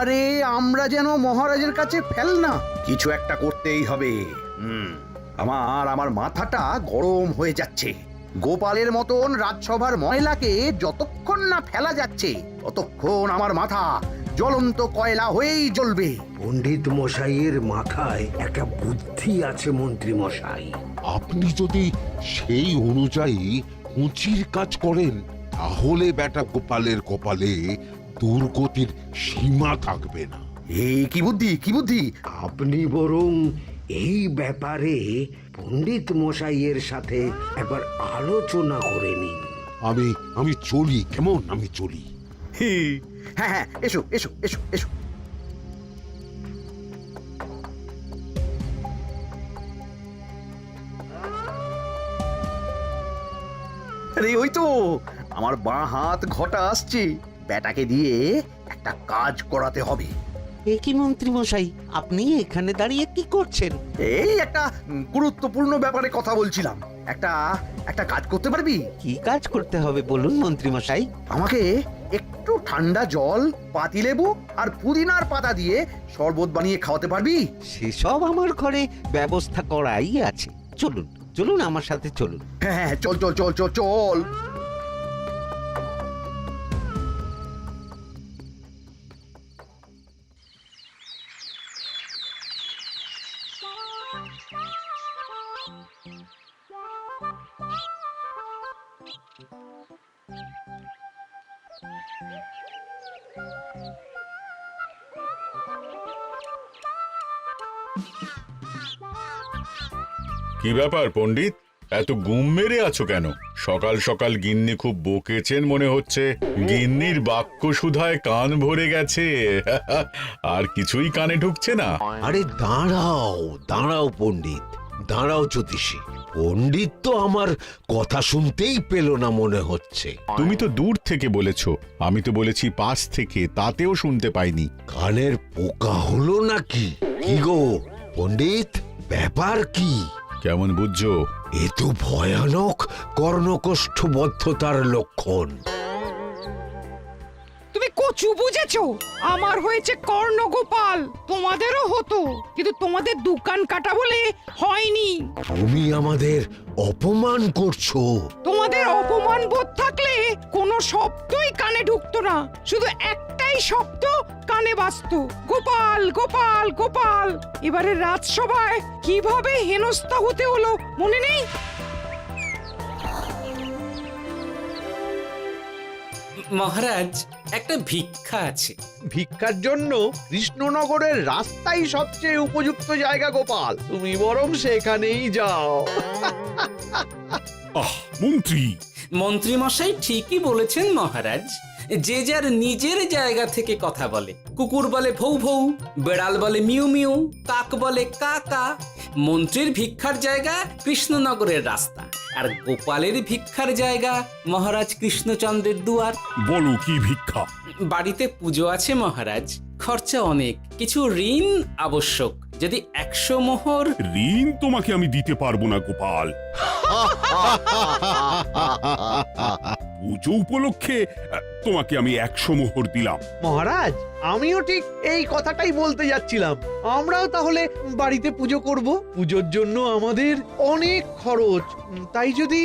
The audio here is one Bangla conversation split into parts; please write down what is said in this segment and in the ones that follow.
আরে আমরা যেন মহারাজের কাছে ফেল না, কিছু একটা করতেই হবে। আমার মাথাটা গরম হয়ে যাচ্ছে। গোপালের মতন রাজসভার ময়লাকে যতক্ষণ না ফেলা যাচ্ছে ততক্ষণ আমার মাথা জ্বলন্ত কয়লা হয়েই জ্বলবে। পণ্ডিত মশাইয়ের মাথায় একটা বুদ্ধি আছে মন্ত্রী মশাই। আপনি যদি সেই অনুযায়ী উঁচির কাজ করেন তাহলে বেটা গোপালের কপালে দুর্গতির সীমা থাকবে না। এই কি বুদ্ধি, কি বুদ্ধি? আপনি বরং এই ব্যাপারে পণ্ডিত মশাইয়ের সাথে একবার আলোচনা করে নিন। আমি চলি, কেমন? আমি চলি। হ্যাঁ হ্যাঁ, এসো এসো এসো এসো। আরে ওই তো আমার বাঁ হাত ঘটা আসছে, বেটাকে দিয়ে একটা কাজ করাতে হবে। এ কি মন্ত্রী মশাই, আপনি এখানে দাঁড়িয়ে কি করছেন? এই একটা গুরুত্বপূর্ণ ব্যাপারে কথা বলছিলাম। একটা কাজ করতে পারবি? কি কাজ করতে হবে বলুন মন্ত্রী মশাই। আমাকে একটু ঠান্ডা জল, পাতিলেবু আর পুদিনার পাতা দিয়ে শরবত বানিয়ে খাওয়াতে পারবি? সেসব আমার ঘরে ব্যবস্থা করাই আছে। চলুন চলুন, আমার সাথে চলুন। হ্যাঁ হ্যাঁ, চল চল চল চল চল। কি ব্যাপার পণ্ডিত, এত গুম মেরে আছো কেন? সকাল সকাল গিন্নি খুব বকেছেন মনে হচ্ছে। গিন্নির বাক্য সুধায় কান ভরে গেছে, আর কিছুই কানে ঢুকছে না। আরে দাঁড়াও দাঁড়াও পণ্ডিত, দাঁড়াও জ্যোতিষী। পণ্ডিত তো আমার কথা শুনতেই পেল না মনে হচ্ছে। তুমি তো দূর থেকে বলেছো, আমি তো বলেছি পাশ থেকে, তাতেও শুনতে পাইনি। কানের পোকা হলো নাকি? কি গো পণ্ডিত, ব্যাপার কি? কেমন বুঝছো? এ তো ভয়ানক কর্ণকোষ্ঠবদ্ধতার লক্ষণ। তুমি কচু বুঝেছো? আমার হয়েছে কর্ণগোপাল, তোমাদেরও হতো, কিন্তু তোমাদের দোকান কাটা বলে হয়নি। তুমি আমাদের অপমান করছো। তোমাদের অপমান বোধ থাকলে কোনো শব্দই কানে ঢুকতো না, শুধু একটাই শব্দ কানে বাজতো, গোপাল গোপাল গোপাল। এবারে রাজসভায় কিভাবে হেনস্থা হতে হলো মনে নেই? মহারাজ, একটা ভিক্ষা আছে। ভিক্ষার জন্য কৃষ্ণনগরের রাস্তাই সবচেয়ে উপযুক্ত জায়গা গোপাল, তুমি বরং সেখানেই যাও। মন্ত্রী, মন্ত্রী মশাই ঠিকই বলেছেন মহারাজ। যে যার নিজের জায়গা থেকে কথা বলে। কুকুর বলে ভৌ ভৌ, বেড়াল বলে মিউ মিউ, কাক বলে কা কা। মন্ত্রীর ভিক্ষার জায়গা কৃষ্ণনগরের রাস্তা, আর গোপালের ভিক্ষার জায়গা মহারাজ কৃষ্ণচন্দ্রের দুয়ার। বলো কি ভিক্ষা? বাড়িতে পুজো আছে মহারাজ, খরচা অনেক, কিছু ঋণ আবশ্যক। যদি 100 মোহর। ঋণ তোমাকে আমি দিতে পারবো না গোপাল। পুজো উপলক্ষে তোমাকে আমি 100 মোহর দিলাম। মহারাজ, আমিও ঠিক এই কথাটাই বলতে যাচ্ছিলাম। আমরাও তাহলে বাড়িতে পুজো করব। পুজোর জন্য আমাদের অনেক খরচ, তাই যদি...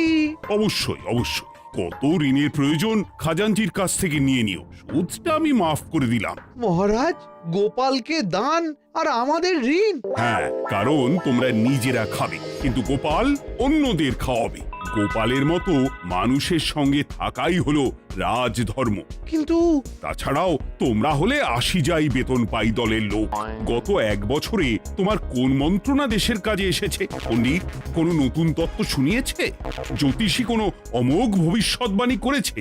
অবশ্যই অবশ্যই, কত ঋণের প্রয়োজন খাজাঞ্চির কাছ থেকে নিয়ে নিও, সুদটা আমি মাফ করে দিলাম। মহারাজ, গোপালকে দান আর আমাদের ঋণ? হ্যাঁ, কারণ তোমরা নিজেরা খাবে, কিন্তু গোপাল অন্যদের খাওয়াবে। গোপালের মতো মানুষের সঙ্গে থাকাই হলো রাজধর্ম। কিন্তু তাছাড়াও তোমরা হলে 80 যাই বেতন পাই দলের লোক। গত 1 বছরে তোমার কোন মন্ত্রণা দেশের কাজে এসেছে? পণ্ডিত কোনো নতুন তত্ত্ব শুনিয়েছে? জ্যোতিষী কোনো অমোঘ ভবিষ্যৎবাণী করেছে?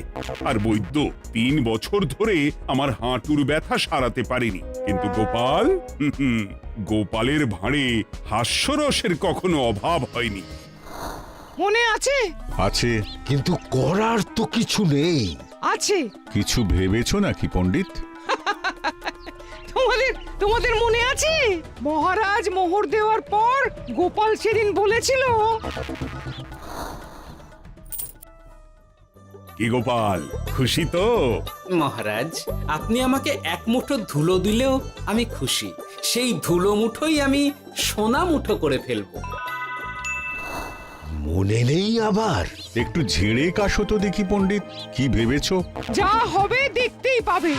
আর বৈদ্য 3 বছর ধরে আমার হাঁটুর ব্যথা সারাতে পারেনি। কিন্তু গোপাল, গোপালের ভাঁড়ে হাস্যরসের কখনো অভাব হয়নি। মনে আছে? আছে। কিন্তু করার তো কিছু নেই। আছে। কিছু ভেবেছো নাকি পণ্ডিত? তোমাদের মনে আছে মহারাজ মোহর দেওয়ার পর গোপাল সেদিন বলেছিল, কি গোপাল, খুশি তো? মহারাজ, আপনি আমাকে এক মুঠো ধুলো দিলেও আমি খুশি। সেই ধুলো মুঠোই আমি সোনা মুঠো করে ফেলবো। মনে নেই আবার? একটু ঝেড়ে কাশো তো দেখি পণ্ডিত, কি ভেবেছো? যা হবে দেখতেই পাবে।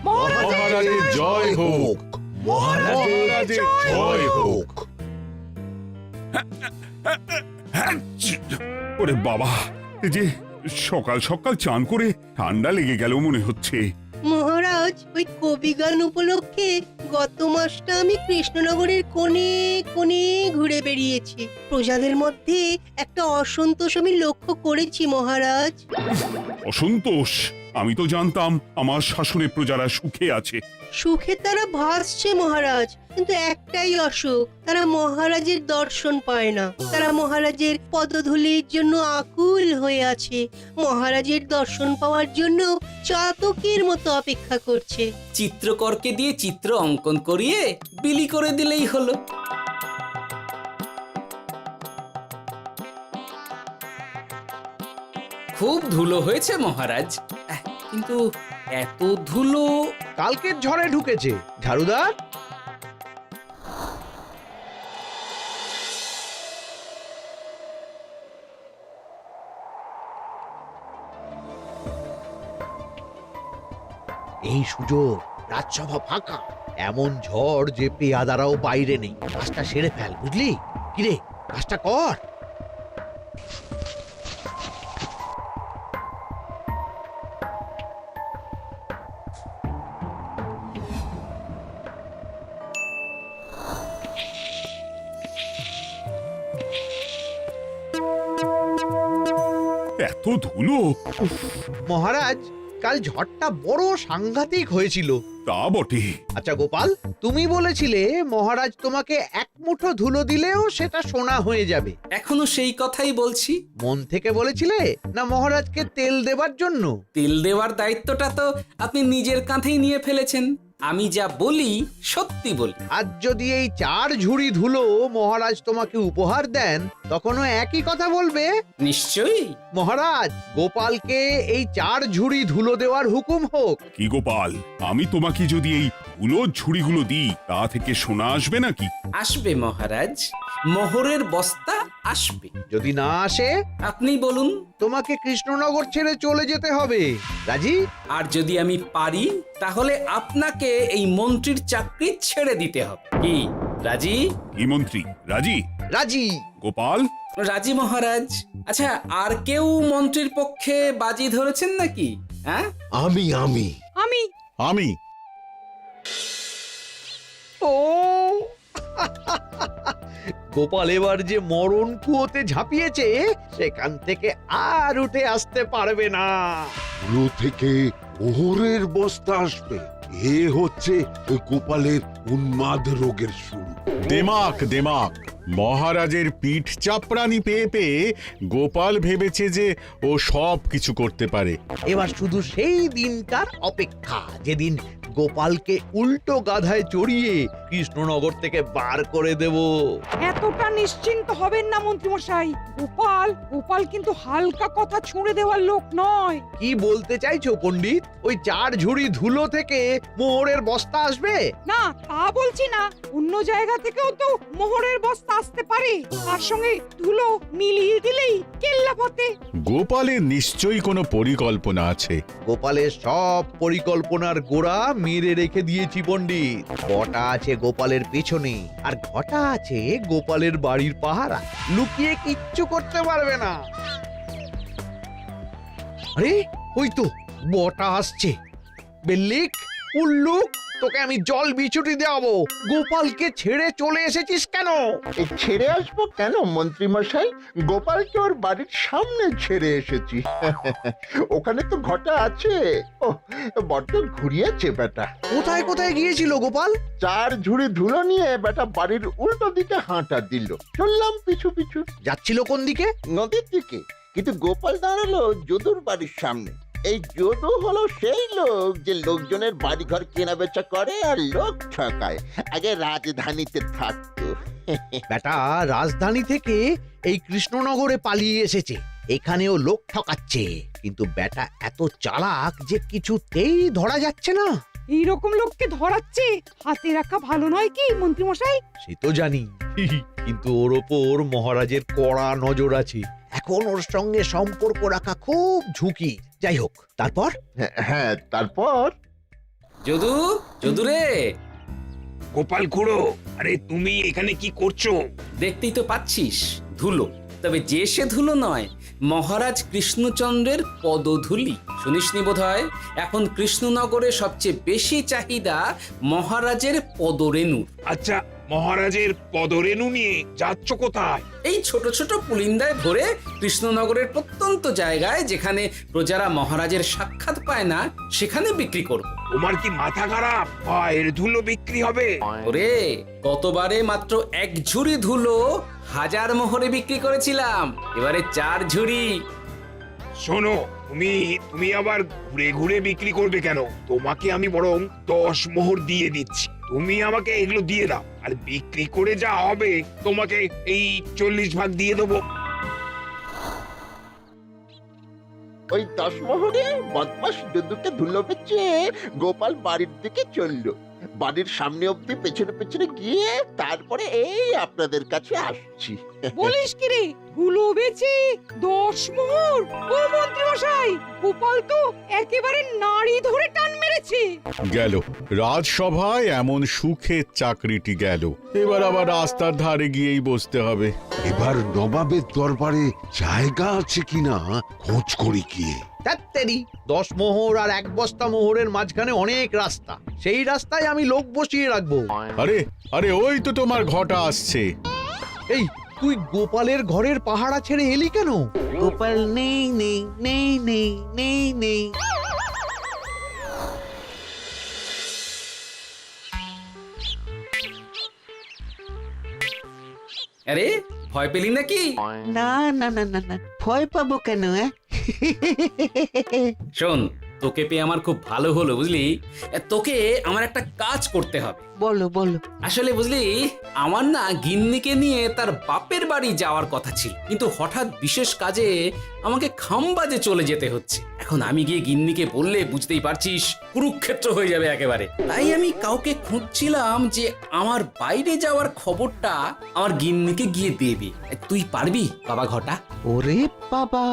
মহারাজের জয় হোক, মহারাজের জয় হোক। ওরে বাবা, এই যে সকাল সকাল চান করে ঠান্ডা লেগে গেল মনে হচ্ছে। মহারাজ, ওই কবি গান উপলক্ষে গত মাসটা আমি কৃষ্ণনগরের কোণে কোণে ঘুরে বেরিয়েছি। প্রজাদের মধ্যে একটা অসন্তোষ আমি লক্ষ্য করেছি মহারাজ। অসন্তোষ? আমি তো জানতাম আমার শাসনে প্রজারা সুখে আছে। সুখে তারা ভাসছে মহারাজ, কিন্তু একটাই অসুখ, তারা মহারাজের দর্শন পায় না। তারা মহারাজের পদধূলির জন্য আকুল হয়ে আছে, মহারাজের দর্শন পাওয়ার জন্য চাতকের মতো অপেক্ষা করছে। চিত্রকরকে দিয়ে চিত্র অঙ্কন করিয়ে বিলি করে দিলেই হলো। খুব ধুলো হয়েছে মহারাজ, কিন্তু এত ধুলো। কালকের ঝড়ে ঢুকেছে। ঝাড়ুদার, এই সুযোগ, রাজসভা ফাঁকা, এমন ঝড় যে পেয়াদারাও বাইরে নেই। কাজটা সেরে ফেল, বুঝলি? কিরে, কাজটা কর। এত ধুলো! উফ, মহারাজ, কাল ঝড়টা বড় সাংঘাতিক হয়েছিল। তা বটে। আচ্ছা গোপাল, তুমি বলেছিলে মহারাজ তোমাকে এক মুঠো ধুলো দিলেও সেটা সোনা হয়ে যাবে। এখনো সেই কথাই বলছি। মন থেকে বলেছিলে না মহারাজকে তেল দেবার জন্য? তেল দেওয়ার দায়িত্বটা তো আপনি নিজের কাঁধেই নিয়ে ফেলেছেন। আমি যা বলি সত্যি বলি। আজ যদি এই 4 ঝুড়ি ধুলো মহারাজ তোমাকে উপহার দেন, তখনও একই কথা বলবে? নিশ্চয়ই। মহারাজ, গোপালকে এই 4 ঝুড়ি ধুলো দেওয়ার হুকুম হোক। কি গোপাল, আমি তোমাকে যদি এই ধুলোর ঝুড়িগুলো দিই, তা থেকে সোনা আসবে নাকি? আসবে মহারাজ, মোহরের বস্তা আসবে। যদি না আসে, আপনি বলুন। তোমাকে কৃষ্ণনগর ছেড়ে চলে যেতে হবে। রাজি? আর যদি আমি পারি, তাহলে আপনাকে এই মন্ত্রীর চাকরি ছেড়ে দিতে হবে। কি রাজি? কি মন্ত্রী, রাজি? রাজি। গোপাল? রাজি মহারাজ। আচ্ছা, আর কেউ মন্ত্রীর পক্ষে বাজি ধরেছেন নাকি? হ্যাঁ, আমি আমি আমি আমি ও গোপাল এবার যে মরণ কুয়োতে ঝাঁপিয়েছে, সেখান থেকে আর উঠে আসতে পারবে না। ধুলো থেকে মোহরের বস্তা আসবে, এ হচ্ছে গোপালের উন্মাদ রোগের শুরু। দেমাক দেমাক, মহারাজের পিঠ চাপড়ানি পেয়ে পেয়ে গোপাল ভেবেছে যে ও সব কিছু করতে পারে। এবার শুধু সেই দিনকার অপেক্ষা, যেদিন গোপালকে উল্টো গাধায় চড়িয়ে কৃষ্ণনগর থেকে বার করে দেব। এতটা নিশ্চিন্ত হবেন না মন্ত্রীমশাই। গোপাল কিন্তু হালকা কথা ছুঁড়ে দেওয়ার লোক নয়। কি বলতে চাইছো পণ্ডিত? ওই 4 ঝুড়ি ধুলো থেকে মোহরের বস্তা আসবে? না, তা বলছি না। অন্য জায়গা থেকেও তো মোহরের বস্তা আসতে পারে। তার সঙ্গে ধুলো মিলিয়ে দিলেই কেল্লা ফতে। গোপালের নিশ্চয়ই কোনো পরিকল্পনা আছে। গোপালের সব পরিকল্পনার গোড়া মেরে রেখে দিয়েছি পণ্ডিত। বটা আছে গোপালের পেছনে, আর ঘটা আছে গোপালের বাড়ির পাহারা। লুকিয়ে কিচ্ছু করতে পারবে না। আরে ওই তো বটা আসছে। বেল্লিক, উল্লুক, তোকে আমি জল বিছুটি দেওয়াবো। গোপালকে ছেড়ে চলে এসেছিস কেন? ছেড়ে আসবো কেন মন্ত্রী মশাই? গোপালকে ওর বাড়ির সামনে ছেড়ে এসেছি। ওখানে তো ঘটা আছে। ও বড্ড ঘুরিয়েছে বেটা। কোথায় কোথায় গিয়েছিল গোপাল? 4 ঝুড়ি ধুলো নিয়ে বেটা বাড়ির উল্টো দিকে হাঁটা দিল। চললাম পিছু পিছু। যাচ্ছিল কোন দিকে? নদীর দিকে, কিন্তু গোপাল দাঁড়ালো যদুর বাড়ির সামনে। এই যদু হলো সেই লোক যে লোকজনের বাড়িঘর কেনা বেচা করে আর লোক ঠকায়। আগে রাজধানীতে থাকতো। বেটা রাজধানী থেকে এই কৃষ্ণনগরে পালিয়ে এসেছে, এখানেও লোক ঠকাচ্ছে, কিন্তু বেটা এত চালাক যে কিছুতেই ধরা যাচ্ছে না। এইরকম লোককে ধরাচ্ছে হাতে রাখা ভালো নয় কি মন্ত্রী মশাই? সে তো জানি, কিন্তু ওর ওপর মহারাজের কড়া নজর আছে। এখন ওর সঙ্গে সম্পর্ক রাখা খুব ঝুঁকি। যাই হোক, তারপর হ্যাঁ, তারপর যদু, যদু রে, গোপাল খুড়ো, আরে তুমি এখানে কি করছো? দেখতেই তো পাচ্ছিস ধুলো, তবে যে সে ধুলো নয়, মহারাজ কৃষ্ণচন্দ্রের পদধূলি। শুনিসনি বোধহয় এখন কৃষ্ণনগরে সবচেয়ে বেশি চাহিদা মহারাজের পদরেণু। আচ্ছা, মহারাজের পদরেণু নিয়ে যাচ্ছ কোথায়? এই ছোট ছোট পুলিন্দায় ভরে কৃষ্ণনগরের প্রত্যন্ত জায়গায় যেখানে প্রজারা মহারাজের সাক্ষাৎ পায় না সেখানে বিক্রি করব। তোমার কি মাথা খারাপ? পায়ের ধুলো বিক্রি হবে? ওরে, গতবারে মাত্র 1 ঝুড়ি ধুলো 1000 মোহরে বিক্রি করেছিলাম, এবারে 4 ঝুড়ি। শোনো, তুমি আবার ঘুরে ঘুরে বিক্রি করবে কেন? তোমাকে আমি বরং 10 মোহর দিয়ে দিচ্ছি, তুমি আমাকে এগুলো দিয়ে দাও, আর বিক্রি করে যা হবে তোমাকে এই 40 ভাগ দিয়ে দেবো। ওই 10 মোহরে বদমাস যদুকে ধুলো বেচে গোপাল বাড়ির দিকে চললো। বাড়ির সামনে অব্দি পেছনে পেছনে গিয়ে তারপরে এই আপনাদের কাছে আসছি। বলিস কি রে, ধুলো বেচে 10 মোহর? ও মন্ত্রী মশাই, গোপাল তো একেবারে নাড়ি ধরে টান মেরেছে। গেল রাজসভায় এমন সুখের চাকরিটি গেল, এবার আবার রাস্তার ধারে গিয়েই বসতে হবে। এবার নবাবের দরবারে জায়গা আছে কিনা খোঁজ করি গিয়ে। তাত্তেরি 10 মোহর আর 1 বস্তা মোহরের মাঝখানে অনেক রাস্তা, সেই রাস্তায় আমি লোক বসিয়ে রাখবো। আরে আরে, ওই তো তোমার ঘটা আসছে। এই, তুই গোপালের ঘরের পাহারা ছেড়ে এলি কেন? গোপাল নেই নেই নেই নেই নেই নেই। আরে, ভয় পেলি নাকি? না না না না না, ভয় পাবো কেন? শোন, তোকে পেয়ে আমার খুব ভালো হলো বুঝলি। তোকে আমার একটা কাজ করতে হবে। বলো বলো। আসলে বুঝলি, আমার না গিন্নিকে নিয়ে তার বাপের বাড়ি যাওয়ার কথা ছিল, কিন্তু হঠাৎ বিশেষ কাজে আমাকে খামবাজে চলে যেতে হচ্ছে। এখন আমি গিয়ে গিন্নিকে বললে বুঝতেই পারছিস কুরুক্ষেত্র হয়ে যাবে একেবারে। তাই আমি কাউকে খুঁজছিলাম যে আমার বাইরে যাওয়ার খবরটা আমার গিন্নিকে গিয়ে দেবে। তুই পারবি বাবা ঘটা? ওরে বাবা,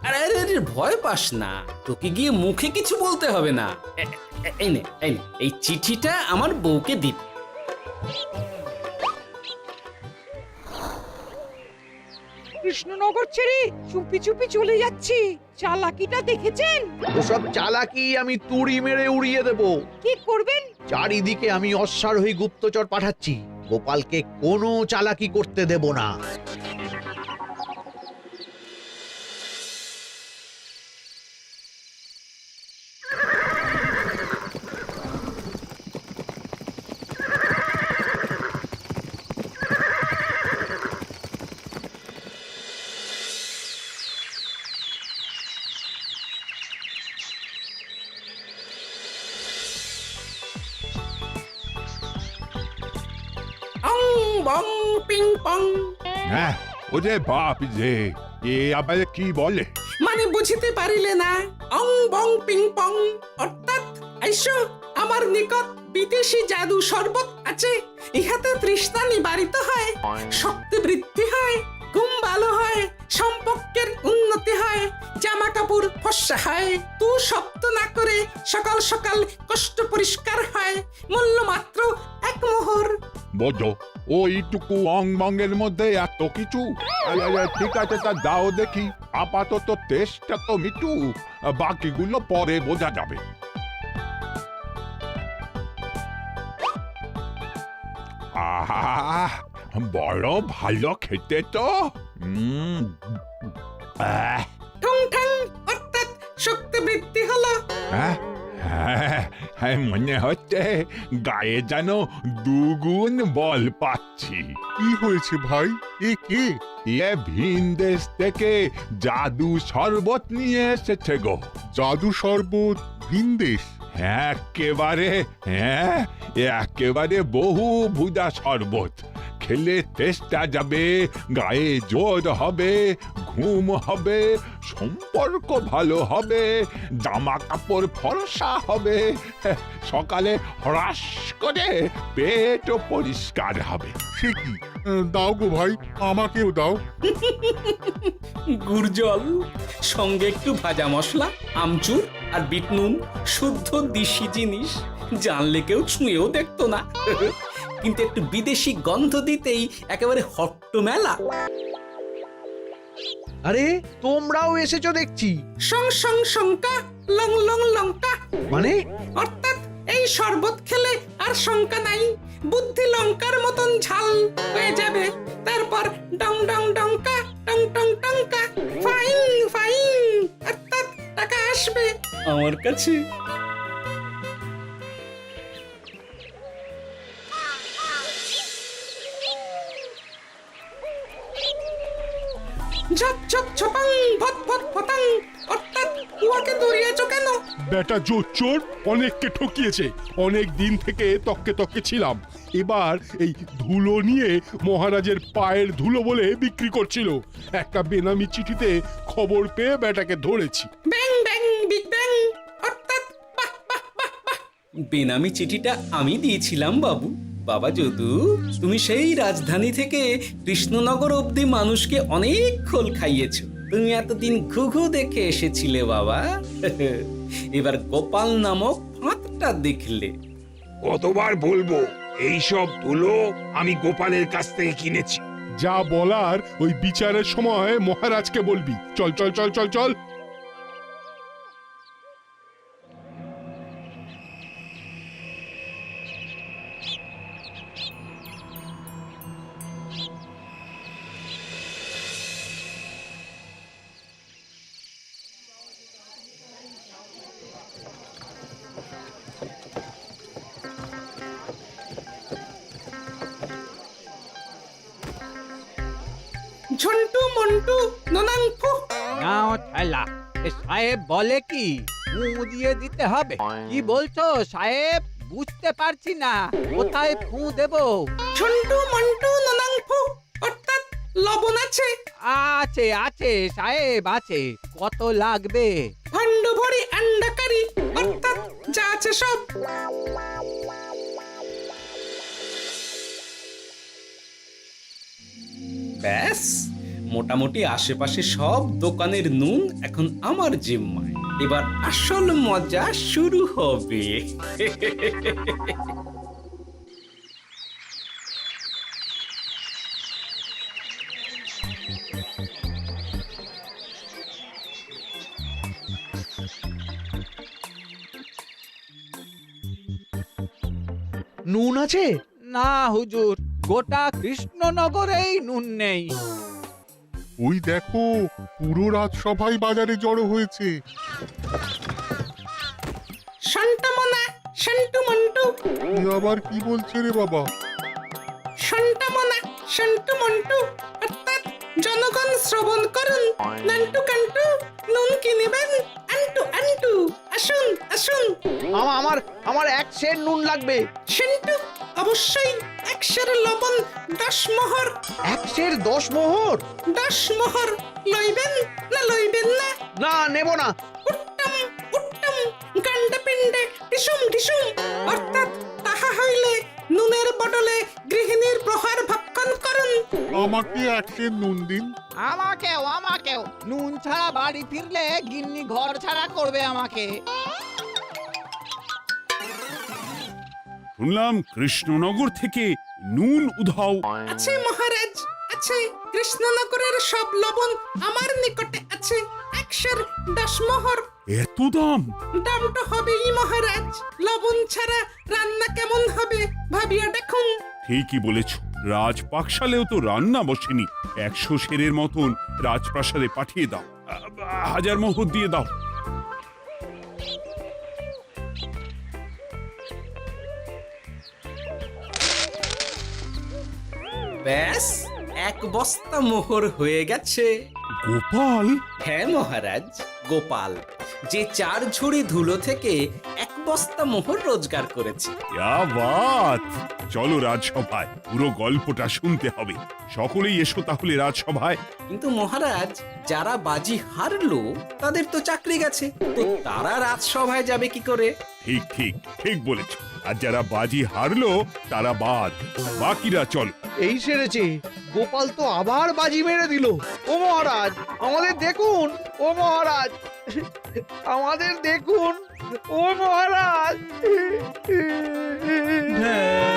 আরে আরে আরে, ভয় পাস না, তোকে গিয়ে মুখে কিছু বলতে হবে না। এই নে, এই চিঠিটা আমার বউকে দিবি। কৃষ্ণনগর ছেড়ে চুপি চুপি চলে যাচ্ছি, চালাকিটা দেখেছেন? ওসব চালাকি আমি তুড়ি মেরে উড়িয়ে দেব। কি করবেন? চারিদিকে আমি অশ্বারোহী গুপ্তচর পাঠাচ্ছি, গোপালকে কোনো চালাকি করতে দেব না। অং বং পিং পং। হ্যাঁ, ওরে বাপ রে, এ আবার কি বলে? মানে বুঝিতে পারিলে না? অং বং পিং পং অর্থাৎ আইসো আমার নিকট বিদেশি জাদু শরবত আছে, ইহাতে তৃষ্ণা নিবারিত হয়, শক্তি বৃদ্ধি হয়, ঘুম ভালো হয়, সম্পর্কের উন্নতি হয়, জামা কাপড় ফর্সা হয়, তু শব্দ না করে সকাল সকাল কষ্ট পরিষ্কার হয়, মূল্য মাত্র 1 মোহর। বলো, ওইটুকু অং বঙ্গের মধ্যে এত কিছু? ঠিক আছে, তা দাও দেখি, আপাতত টেস্টটা তো মিটু, বাকিগুলো পরে বোঝা যাবে। আহা, বড় ভালো খেতে তো। ঠং ঠং অর্থাৎ শক্তি বৃদ্ধি হলো। হ্যাঁ হ্যাঁ, মনে হচ্ছে গায়ে যেন 2 গুণ বল পাচ্ছি। কি হয়েছে ভাই? এ কে? এ ভিন দেশ থেকে জাদু শরবত নিয়ে এসেছে গো। জাদু শরবত ভিনদেশ। একেবারে, হ্যাঁ, একেবারে বহু ভুজা শরবত। খেলে তেষ্টা যাবে, গায়ে জোর হবে, ঘুম হবে, সম্পর্ক ভালো হবে, জামা কাপড় ফর্সা হবে, সকালে হ্রাস করে পেটও পরিষ্কার হবে। সে কি? দাও গো ভাই, আমাকেও দাও। গুড় জল, সঙ্গে একটু ভাজা মশলা, আমচুর আর বিট নুন, শুদ্ধ দেশি জিনিস। জানলে কেউ ছুঁয়েও দেখতো না। কিন্তু একটু বিদেশি গন্ধ দিতেই একেবারে হট্ট মেলা। আরে তোমরাও এসেছো দেখছি। সং সং শঙ্কা, লং লং লঙ্কা। মানে অর্থাৎ এই শরবত খেলে আর শঙ্কা নাই, বুদ্ধি লঙ্কার মতন ঝাল হয়ে যাবে। তারপর ডং ডং ডঙ্কা, টং টং টঙ্কা, ফাইন ফাইন, অর্থাৎ টাকা আসবে আমার কাছে। ঝপ ঝপ ছপাং, ভত ভত ফতাং, অর্থাৎ উহাকে দৌড়িয়েছো কেন? বেটা জোচ্চোর অনেককে ঠকিয়েছে। অনেক দিন থেকে তককে তককে ছিলাম। এবার এই ধুলো নিয়ে মহারাজের পায়ের ধুলো বলে বিক্রি করছিল। একটা বেনামি চিঠিতে খবর পেয়ে বেটাকে ধরেছি। ব্যাং ব্যাং বিগ ব্যাং, অর্থাৎ বাহ বাহ বাহ বাহ। বেনামি চিঠিটা আমি দিয়েছিলাম বাবু। বাবা যদু, তুমি সেই রাজধানী থেকে কৃষ্ণনগর অবধি মানুষকে অনেক খোল খাইয়েছো। তুমি এতদিন ঘুঘু দেখে এসেছিলে বাবা। এবার গোপাল নামক ফাঁদটা দেখলে। কতবার বলবো, এইসব ধুলো আমি গোপালের কাছ থেকে কিনেছি। যা বলার ওই বিচারের সময় মহারাজকে বলবি। চল চল চল চল চল। ঝন্টু মন্টু ননাংফু। নাও ঠেলা। সাহেব বলে কি ফু দিয়ে দিতে হবে? কি বলছো সাহেব? বুঝতে পারছি না, কোথায় ফু দেব? ঝন্টু মন্টু ননাংফু, অর্থাৎ লবণ আছে? আছে আছে সাহেব আছে। কত লাগবে? ভান্ড ভরি আন্ডাকারি, অর্থাৎ যা আছে সব। ব্যাস, মোটামুটি আশেপাশে সব দোকানের নুন এখন আমার জিম্মায়। এবার আসল মজা শুরু হবে। নুন আছে? না হুজুর, গোটা কৃষ্ণনগরেই নুন নেই। ওই দেখো, পুরো রাজসভাই বাজারে জড়ো হয়েছে। শান্তামনা, শান্টু মন্টু। এ আবার কি বলছে রে বাবা? শান্তামনা, শান্টু মন্টু, অর্থাৎ জনগণ শ্রবণ করুন। নান্টু কান্টু, নুন কি নেবেন? আন্টু আন্টু, আসুন আসুন। আমার আমার এক সের নুন লাগবে। শান্টু, অবশ্যই 100 লবণ 10 মোহর। এক সের 10 মোহর? 10 মোহর লইবেন না লইবেন না? না, নেব না। উত্তম উত্তম, গান্ডা পিণ্ডে টিসুম টিসুম, অর্থাৎ তাহা হইলে নুনের বদলে গৃহিণীর প্রহার ভক্ষণ করুন। আমাকে এক সের নুন দিন। আমাকেও আমাকেও। নুন ছাড়া বাড়ি ফিরলে গিন্নি ঘর ছাড়া করবে আমাকে। শুনলাম কৃষ্ণনগর থেকে নুন উধাও। আছে মহারাজ, আছে। কৃষ্ণনগরের সব লবণ আমার নিকটে আছে। 110 মোহর। এত দাম? দাম তো হবেই মহারাজ। লবণ ছাড়া রান্না কেমন হবে ভাবিয়া দেখুন। ঠিকই বলেছ, রাজপাকশালেও তো রান্না বসেনি। 100 সেরের মতন রাজপ্রাসাদে পাঠিয়ে দাও। 1000 মোহর দিয়ে দাও। ব্যাস, বস্তা মোহর হয়ে গেছে। গোপাল? হ্যাঁ মহারাজ, গোপাল, যে 4 ঝুড়ি ধুলো থেকে 1 বস্তা মোহর রোজগার করেছে। ইয়া বাত! চলো রাজসভায়, পুরো গল্পটা শুনতে হবে। সকলেই এসো তাহলে রাজসভায়। কিন্তু মহারাজ, যারা বাজি হারলো তাদের তো চাকরি গেছে, তো তারা রাজসভায় যাবে কি করে? ঠিক ঠিক ঠিক বলেছ। আর যারা বাজি হারলো তারা বাদ, বাকিরা চলো। এই সেরেছে, গোপাল তো আবার বাজি মেরে দিল। ও মহারাজ, আমাদের দেখুন। ও মহারাজ, আমাদের দেখুন। ও মহারাজ। হ্যাঁ